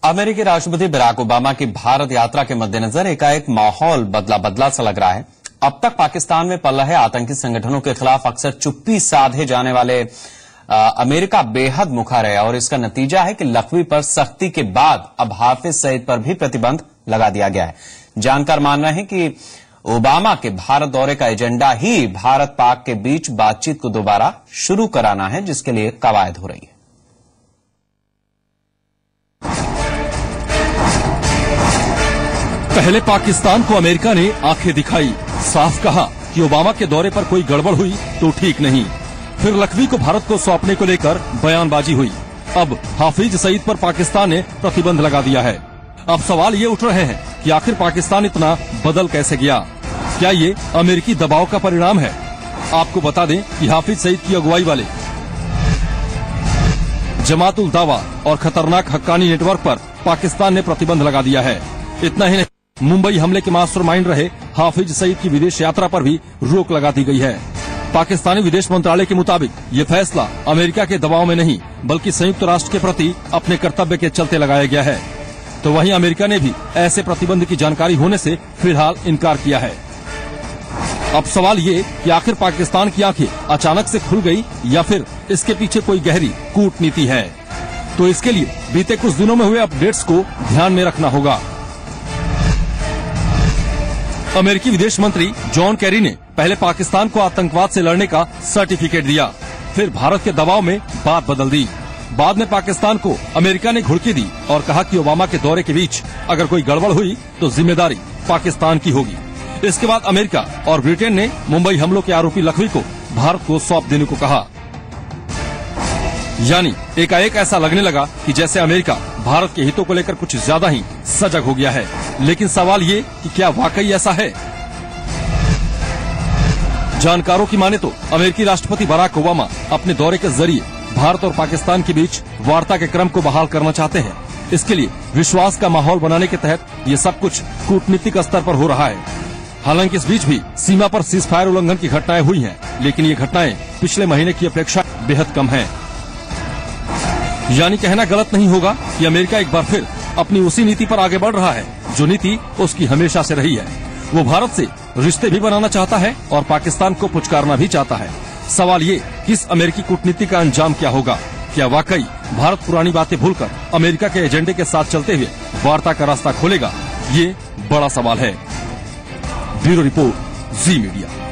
अमेरिकी राष्ट्रपति Barack Obama की भारत यात्रा के मद्देनजर एकाएक माहौल बदला सा लग रहा है। अब तक पाकिस्तान में पल रहे आतंकी संगठनों के खिलाफ अक्सर चुप्पी साधे जाने वाले अमेरिका बेहद मुखर है और इसका नतीजा है कि लखवी पर सख्ती के बाद अब हाफिज सईद पर भी प्रतिबंध लगा दिया गया है। जानकार मान रहे हैं कि ओबामा के भारत दौरे का एजेंडा ही भारत पाक के बीच बातचीत को दोबारा शुरू कराना है, जिसके लिए कवायद हो रही है। पहले पाकिस्तान को अमेरिका ने आंखें दिखाई, साफ कहा कि ओबामा के दौरे पर कोई गड़बड़ हुई तो ठीक नहीं। फिर लखवी को भारत को सौंपने को लेकर बयानबाजी हुई। अब हाफिज सईद पर पाकिस्तान ने प्रतिबंध लगा दिया है। अब सवाल ये उठ रहे हैं कि आखिर पाकिस्तान इतना बदल कैसे गया? क्या ये अमेरिकी दबाव का परिणाम है? आपको बता दें कि हाफिज सईद की अगुवाई वाले जमात-उल दावा और खतरनाक हक्कानी नेटवर्क पर पाकिस्तान ने प्रतिबंध लगा दिया है। इतना ही नहीं, मुंबई हमले के मास्टरमाइंड रहे हाफिज सईद की विदेश यात्रा पर भी रोक लगा दी गई है। पाकिस्तानी विदेश मंत्रालय के मुताबिक ये फैसला अमेरिका के दबाव में नहीं बल्कि संयुक्त राष्ट्र के प्रति अपने कर्तव्य के चलते लगाया गया है। तो वहीं अमेरिका ने भी ऐसे प्रतिबंध की जानकारी होने से फिलहाल इनकार किया है। अब सवाल ये कि आखिर पाकिस्तान की आंखें अचानक से खुल गई या फिर इसके पीछे कोई गहरी कूटनीति है? तो इसके लिए बीते कुछ दिनों में हुए अपडेट्स को ध्यान में रखना होगा। अमेरिकी विदेश मंत्री जॉन केरी ने पहले पाकिस्तान को आतंकवाद से लड़ने का सर्टिफिकेट दिया, फिर भारत के दबाव में बात बदल दी। बाद में पाकिस्तान को अमेरिका ने घुड़की दी और कहा कि ओबामा के दौरे के बीच अगर कोई गड़बड़ हुई तो जिम्मेदारी पाकिस्तान की होगी। इसके बाद अमेरिका और ब्रिटेन ने मुंबई हमलों के आरोपी लखवी को भारत को सौंप देने को कहा। यानी एकाएक ऐसा लगने लगा कि जैसे अमेरिका भारत के हितों को लेकर कुछ ज्यादा ही सजग हो गया है। लेकिन सवाल ये कि क्या वाकई ऐसा है? जानकारों की माने तो अमेरिकी राष्ट्रपति बराक ओबामा अपने दौरे के जरिए भारत और पाकिस्तान के बीच वार्ता के क्रम को बहाल करना चाहते हैं। इसके लिए विश्वास का माहौल बनाने के तहत ये सब कुछ कूटनीतिक स्तर पर हो रहा है। हालांकि इस बीच भी सीमा पर सीजफायर उल्लंघन की घटनाएं हुई हैं, लेकिन ये घटनाएं पिछले महीने की अपेक्षा बेहद कम हैं। यानी कहना गलत नहीं होगा कि अमेरिका एक बार फिर अपनी उसी नीति पर आगे बढ़ रहा है जो नीति उसकी हमेशा से रही है। वो भारत से रिश्ते भी बनाना चाहता है और पाकिस्तान को पुचकारना भी चाहता है। सवाल ये कि इस अमेरिकी कूटनीति का अंजाम क्या होगा? क्या वाकई भारत पुरानी बातें भूलकर अमेरिका के एजेंडे के साथ चलते हुए वार्ता का रास्ता खोलेगा? ये बड़ा सवाल है। ब्यूरो रिपोर्ट, जी मीडिया।